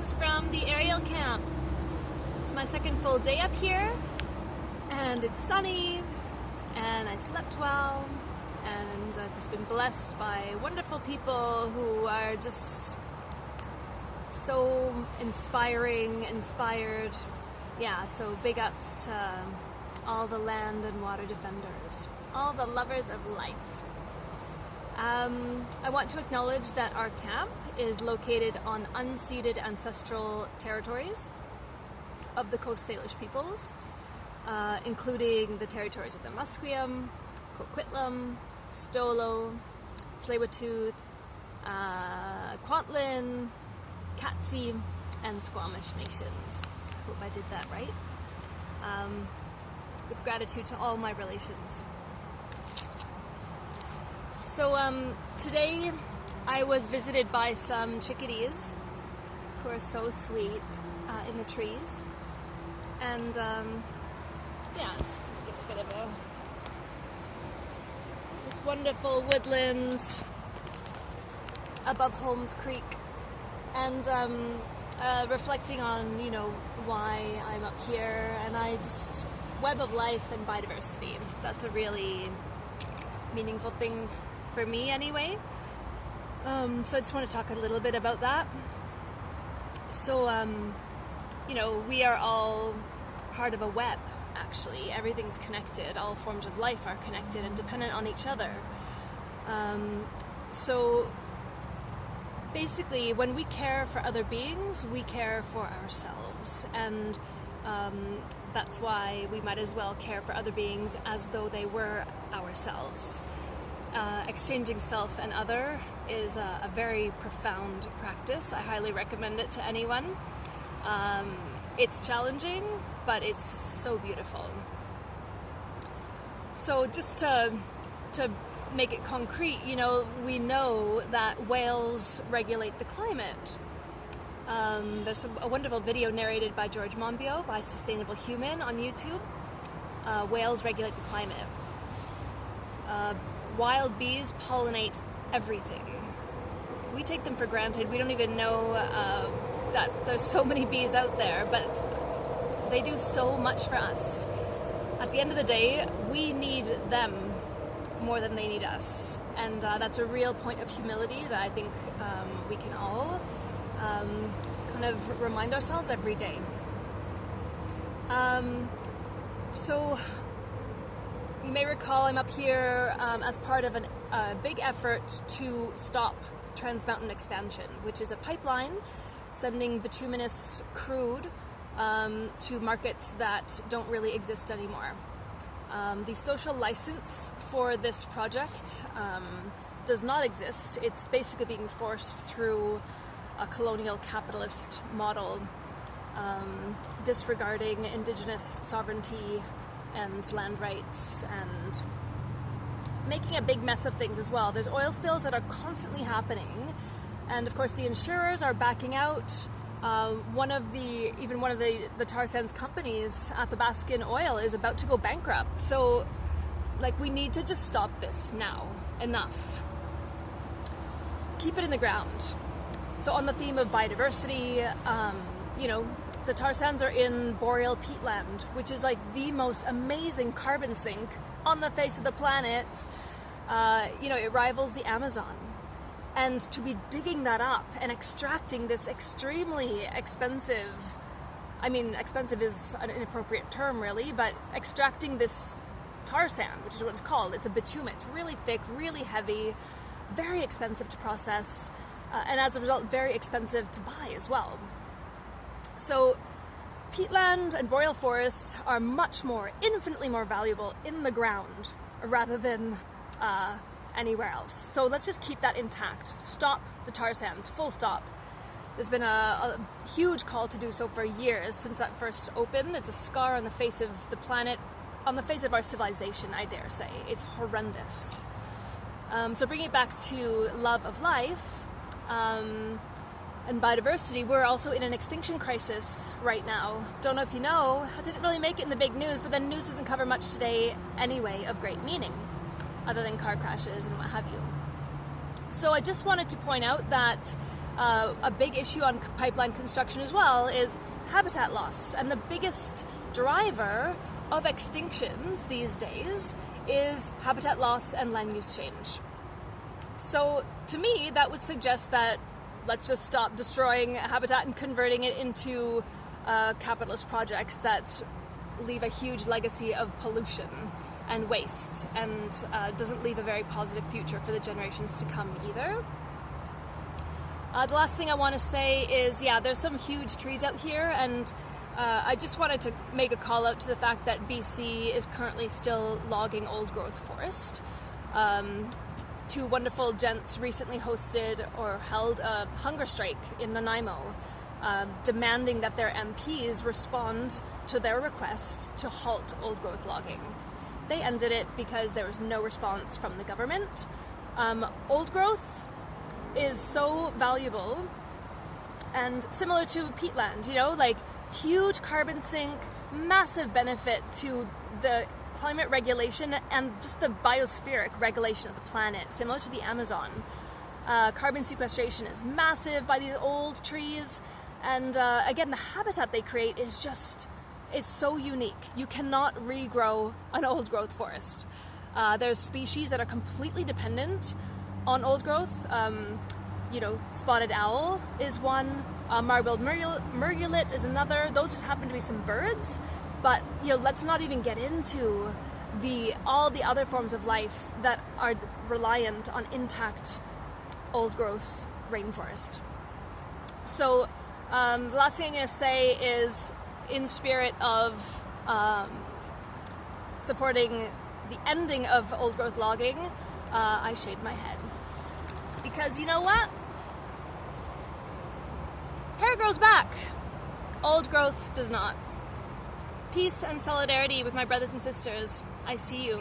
Greetings from the Ariel camp. It's my second full day up here, and it's sunny, and I slept well, and I've just been blessed by wonderful people who are just so inspired. Yeah, so big ups to all the land and water defenders, all the lovers of life. I want to acknowledge that our camp is located on unceded ancestral territories of the Coast Salish peoples, including the territories of the Musqueam, Coquitlam, Stolo, Tsleil-Waututh, Kwantlen, Katzie, and Squamish nations. Hope I did that right. With gratitude to all my relations. So today I was visited by some chickadees who are so sweet in the trees, and yeah, just gonna give a bit of this wonderful woodland above Holmes Creek, and reflecting on, you know, why I'm up here, and I just web of life and biodiversity. That's a really meaningful thing for me anyway. So I just want to talk a little bit about that. So, you know, we are all part of a web, actually. Everything's connected. All forms of life are connected and dependent on each other. So basically, when we care for other beings, we care for ourselves. And that's why we might as well care for other beings as though they were ourselves. Exchanging self and other is a very profound practice. I highly recommend it to anyone. It's challenging, but it's so beautiful. So just to make it concrete, you know, we know that whales regulate the climate. There's a wonderful video narrated by George Monbiot by Sustainable Human on YouTube. Whales regulate the climate. Wild bees pollinate everything. We take them for granted. We don't even know that there's so many bees out there, but they do so much for us. At the end of the day, we need them more than they need us. And that's a real point of humility that I think we can all kind of remind ourselves every day. So you may recall I'm up here as part of a big effort to stop Trans Mountain expansion, which is a pipeline sending bituminous crude to markets that don't really exist anymore. The social license for this project does not exist. It's basically being forced through a colonial capitalist model, disregarding Indigenous sovereignty and land rights, and making a big mess of things as well. There's oil spills that are constantly happening, and of course the insurers are backing out. One of the tar sands companies, Athabascan Oil, is about to go bankrupt. So, like, we need to just stop this now. Enough. Keep it in the ground. So on the theme of biodiversity, you know, the tar sands are in boreal peatland, which is like the most amazing carbon sink on the face of the planet. You know, it rivals the Amazon. And to be digging that up and extracting this extremely expensive, I mean, expensive is an inappropriate term really, but extracting this tar sand, which is what it's called, it's a bitumen, it's really thick, really heavy, very expensive to process, and as a result, very expensive to buy as well. So peatland and boreal forests are much more, infinitely more valuable in the ground rather than anywhere else. So let's just keep that intact. Stop the tar sands, full stop. There's been a huge call to do so for years since that first opened. It's a scar on the face of the planet, on the face of our civilization, I dare say. It's horrendous. So bringing it back to love of life, and biodiversity, we're also in an extinction crisis right now. Don't know if you know, I didn't really make it in the big news, but the news doesn't cover much today anyway of great meaning, other than car crashes and what have you. So I just wanted to point out that a big issue on pipeline construction as well is habitat loss. And the biggest driver of extinctions these days is habitat loss and land use change. So to me, that would suggest that let's just stop destroying habitat and converting it into capitalist projects that leave a huge legacy of pollution and waste, and doesn't leave a very positive future for the generations to come either. The last thing I want to say is, there's some huge trees out here, and I just wanted to make a call out to the fact that BC is currently still logging old growth forest. Two wonderful gents recently hosted or held a hunger strike in Nanaimo, demanding that their MPs respond to their request to halt old growth logging. They ended it because there was no response from the government. Old growth is so valuable and similar to peatland, like huge carbon sink, massive benefit to the climate regulation and just the biospheric regulation of the planet, similar to the Amazon. Carbon sequestration is massive by these old trees, and again, the habitat they create is just, it's so unique. You cannot regrow an old growth forest. There's species that are completely dependent on old growth. Spotted owl is one, marbled murrelet is another. Those just happen to be some birds. But, let's not even get into all the other forms of life that are reliant on intact old growth rainforest. So, the last thing I'm going to say is, in spirit of supporting the ending of old growth logging, I shaved my head. Because you know what? Hair grows back. Old growth does not. Peace and solidarity with my brothers and sisters. I see you.